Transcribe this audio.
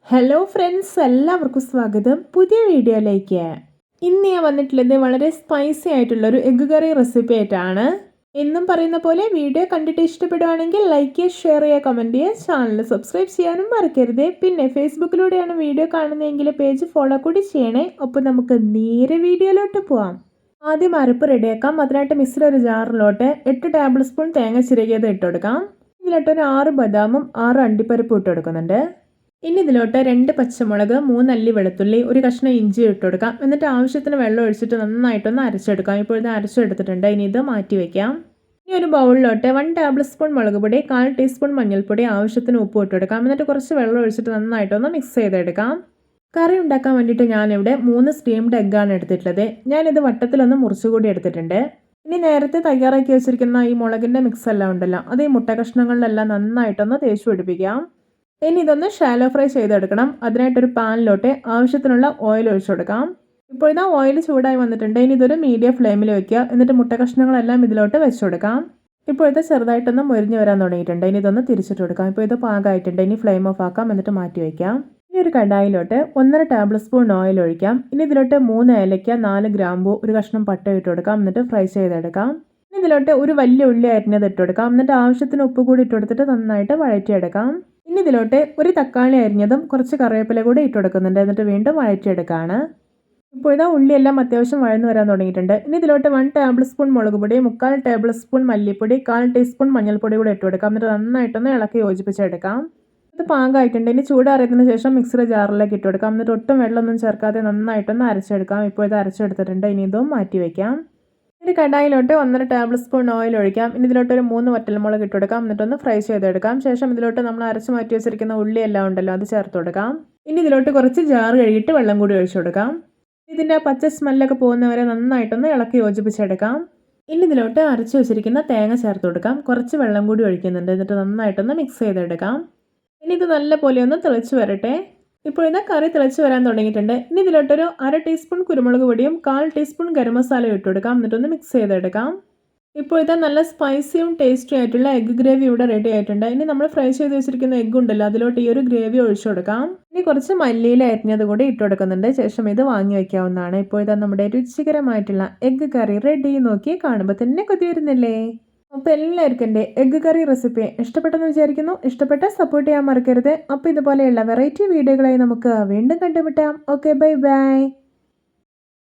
Hello friends, എല്ലാവർക്കും സ്വാഗതം പുതിയ വീഡിയോയിലേക്ക്. ഇന്ന് ഞാൻ വന്നിട്ടുള്ളത് വളരെ സ്പൈസി ആയിട്ടുള്ളൊരു എഗ്ഗ് കറി റെസിപ്പി ആയിട്ടാണ്. എന്നും പറയുന്ന പോലെ വീഡിയോ കണ്ടിട്ട് ഇഷ്ടപ്പെടുവാണെങ്കിൽ ലൈക്ക് ചെയ്യുക, ഷെയർ ചെയ്യുക, കമൻറ്റ് ചെയ്യുക, ചാനൽ സബ്സ്ക്രൈബ് ചെയ്യാനും മറക്കരുത്. പിന്നെ ഫേസ്ബുക്കിലൂടെയാണ് വീഡിയോ കാണുന്നതെങ്കിൽ പേജ് ഫോളോ കൂടി ചെയ്യണേ. അപ്പോൾ നമുക്ക് നേരെ വീഡിയോയിലോട്ട് പോവാം. ആദ്യം അരപ്പ് റെഡിയാക്കാം. അതിനായിട്ട് മിക്സിയുടെ ഒരു ജാറിലോട്ട് 8 ടേബിൾ സ്പൂൺ തേങ്ങ ചിരകിയത് ഇട്ട് കൊടുക്കാം. ഇതിലോട്ട് ഒരു 6 ബദാമും 6 അണ്ടിപ്പരിപ്പും ഇട്ട് കൊടുക്കുന്നുണ്ട്. ഇനി ഇതിലോട്ട് 2 പച്ചമുളക്, 3 അല്ലി വെളുത്തുള്ളി, ഒരു കഷ്ണം ഇഞ്ചി ഇട്ട് കൊടുക്കാം. എന്നിട്ട് ആവശ്യത്തിന് വെള്ളം ഒഴിച്ചിട്ട് നന്നായിട്ടൊന്ന് അരച്ചെടുക്കാം. ഇപ്പോൾ ഇത് അരച്ചെടുത്തിട്ടുണ്ട്. ഇനി ഇത് മാറ്റി വയ്ക്കാം. ഇനി ഒരു ബൗളിലോട്ട് 1 ടേബിൾ സ്പൂൺ മുളക് പൊടി, 1/4 ടീസ്പൂൺ മഞ്ഞൾപ്പൊടി, ആവശ്യത്തിന് ഉപ്പ് ഇട്ട് കൊടുക്കാം. എന്നിട്ട് കുറച്ച് വെള്ളം ഒഴിച്ചിട്ട് നന്നായിട്ടൊന്ന് മിക്സ് ചെയ്തെടുക്കാം. കറി ഉണ്ടാക്കാൻ വേണ്ടിയിട്ട് ഞാനിവിടെ 3 സ്റ്റീംഡ് എഗ്ഗാണ് എടുത്തിട്ടുള്ളത്. ഞാനിത് വട്ടത്തിലൊന്ന് മുറിച്ചുകൂടി എടുത്തിട്ടുണ്ട്. ഇനി നേരത്തെ തയ്യാറാക്കി വെച്ചിരിക്കുന്ന ഈ മുളകിൻ്റെ മിക്സ് എല്ലാം ഉണ്ടല്ലോ, അത് ഈ മുട്ട കഷ്ണങ്ങളിലെല്ലാം നന്നായിട്ടൊന്ന് തേച്ച് പിടിപ്പിക്കാം. ഇനി ഇതൊന്ന് ഷാലോ ഫ്രൈ ചെയ്തെടുക്കണം. അതിനായിട്ടൊരു പാനിലോട്ട് ആവശ്യത്തിനുള്ള ഓയിൽ ഒഴിച്ചു കൊടുക്കാം. ഇപ്പോൾ ഇതാ ഓയിൽ ചൂടായി വന്നിട്ടുണ്ട്. ഇനി ഇതൊരു മീഡിയം ഫ്ലെയിമിൽ വെക്കുക. എന്നിട്ട് മുട്ട കഷ്ണങ്ങളെല്ലാം ഇതിലോട്ട് വെച്ച് കൊടുക്കാം. ഇപ്പോൾ ഇത് ചെറുതായിട്ടൊന്ന് മുരിഞ്ഞ് വരാൻ തുടങ്ങിയിട്ടുണ്ട്. ഇനി ഇതൊന്ന് തിരിച്ചിട്ട് കൊടുക്കാം. ഇപ്പോൾ ഇത് പാകമായിട്ടുണ്ട്. ഇനി ഫ്ലെയിം ഓഫ് ആക്കാം. എന്നിട്ട് മാറ്റി വയ്ക്കാം. ഇനി ഒരു കടായിലോട്ട് 1.5 ടേബിൾ സ്പൂൺ ഓയിൽ ഒഴിക്കാം. ഇനി ഇതിലോട്ട് 3 ഏലയ്ക്ക, 4 ഗ്രാമ്പൂ, ഒരു കഷ്ണം പട്ട ഇട്ട് കൊടുക്കാം. എന്നിട്ട് ഫ്രൈ ചെയ്തെടുക്കാം. ഇനി ഇതിലോട്ട് ഒരു വലിയ ഉള്ളി അരിഞ്ഞത് ഇട്ട് കൊടുക്കാം. എന്നിട്ട് ആവശ്യത്തിന് ഉപ്പ് കൂടി ഇട്ട് കൊടുത്തിട്ട് നന്നായിട്ട് വഴറ്റിയെടുക്കാം. ഇനി ഇതിലോട്ട് ഒരു തക്കാളി അരിഞ്ഞതും കുറച്ച് കറിവേപ്പില കൂടി ഇട്ട് കൊടുക്കുന്നുണ്ട്. എന്നിട്ട് വീണ്ടും വഴറ്റിയെടുക്കുകയാണ്. ഇപ്പോൾ ഇതാ ഉള്ളിയെല്ലാം അത്യാവശ്യം വഴന്നു വരാൻ തുടങ്ങിയിട്ടുണ്ട്. ഇനി ഇതിലോട്ട് 1 ടേബിൾ സ്പൂൺ മുളക് പൊടി, 3/4 ടേബിൾ സ്പൂൺ മല്ലിപ്പൊടി, 1/4 ടീസ്പൂൺ മഞ്ഞൾപ്പൊടി കൂടി ഇട്ട് കൊടുക്കാം. എന്നിട്ട് നന്നായിട്ടൊന്ന് ഇളക്കി യോജിപ്പിച്ചെടുക്കാം. ഇത് പാകമായിട്ടുണ്ട്. ഇനി ചൂടാറിയതിന് ശേഷം മിക്സിയുടെ ജാറിലേക്ക് ഇട്ട് കൊടുക്കാം. എന്നിട്ട് ഒട്ടും വെള്ളമൊന്നും ചേർക്കാതെ നന്നായിട്ടൊന്ന് അരച്ചെടുക്കാം. ഇപ്പോൾ ഇത് അരച്ചെടുത്തിട്ടുണ്ട്. ഇനി ഇതും മാറ്റി വയ്ക്കാം. ഒരു കടായിലോട്ട് 1.5 ടേബിൾ സ്പൂൺ ഓയിൽ ഒഴിക്കാം. ഇനി ഇതിലോട്ട് ഒരു 3 വറ്റൽമുളക് ഇട്ട് കൊടുക്കാം. എന്നിട്ടൊന്ന് ഫ്രൈ ചെയ്തെടുക്കാം. ശേഷം ഇതിലോട്ട് നമ്മൾ അരച്ച് മാറ്റി വെച്ചിരിക്കുന്ന ഉള്ളി എല്ലാം ഉണ്ടല്ലോ, അത് ചേർത്ത് കൊടുക്കാം. ഇനി ഇതിലോട്ട് കുറച്ച് ജാറ് കഴുകിയിട്ട് വെള്ളം കൂടി ഒഴിച്ചു കൊടുക്കാം. ഇതിൻ്റെ പച്ച സ്മെല്ലൊക്കെ പോകുന്നവരെ നന്നായിട്ടൊന്ന് ഇളക്കി യോജിപ്പിച്ചെടുക്കാം. ഇനി ഇതിലോട്ട് അരച്ച് വെച്ചിരിക്കുന്ന തേങ്ങ ചേർത്ത് കൊടുക്കാം. കുറച്ച് വെള്ളം കൂടി ഒഴിക്കുന്നുണ്ട്. എന്നിട്ട് നന്നായിട്ടൊന്ന് മിക്സ് ചെയ്തെടുക്കാം. ഇനി ഇത് നല്ലപോലെ ഒന്ന് തിളച്ച് വരട്ടെ. ഇപ്പോൾ ഇത് കറി തിളച്ച് വരാൻ തുടങ്ങിയിട്ടുണ്ട്. ഇനി ഇതിലോട്ടൊരു 1/2 ടീസ്പൂൺ കുരുമുളക് പൊടിയും 1/4 ടീസ്പൂൺ ഗരം മസാലയും ഇട്ട് കൊടുക്കാം. എന്നിട്ടൊന്ന് മിക്സ് ചെയ്തെടുക്കാം. ഇപ്പോൾ ഇത് നല്ല സ്പൈസിയും ടേസ്റ്റിയും ആയിട്ടുള്ള എഗ്ഗ് ഗ്രേവി ഇവിടെ റെഡി ആയിട്ടുണ്ട്. ഇനി നമ്മൾ ഫ്രൈ ചെയ്ത് വെച്ചിരിക്കുന്ന എഗ്ഗ് ഉണ്ടല്ലോ, അതിലോട്ട് ഈ ഒരു ഗ്രേവി ഒഴിച്ചു കൊടുക്കാം. ഇനി കുറച്ച് മല്ലിയില അരിഞ്ഞത് കൂടി ഇട്ട് കൊടുക്കുന്നുണ്ട്. ശേഷം ഇത് വാങ്ങി വയ്ക്കാവുന്നതാണ്. ഇപ്പോൾ ഇത് നമ്മുടെ രുചികരമായിട്ടുള്ള എഗ്ഗ് കറി റെഡി. നോക്കി കാണുമ്പോൾ തന്നെ കൊതി വരുന്നില്ലേ? അപ്പോൾ എല്ലാവർക്കും എൻ്റെ എഗ്ഗ് കറി റെസിപ്പി ഇഷ്ടപ്പെട്ടെന്ന് വിചാരിക്കുന്നു. ഇഷ്ടപ്പെട്ട സപ്പോർട്ട് ചെയ്യാൻ മറക്കരുത്. അപ്പോൾ ഇതുപോലെയുള്ള വെറൈറ്റി വീഡിയോകളായി നമുക്ക് വീണ്ടും കണ്ടുമുട്ടാം. Okay, bye bye.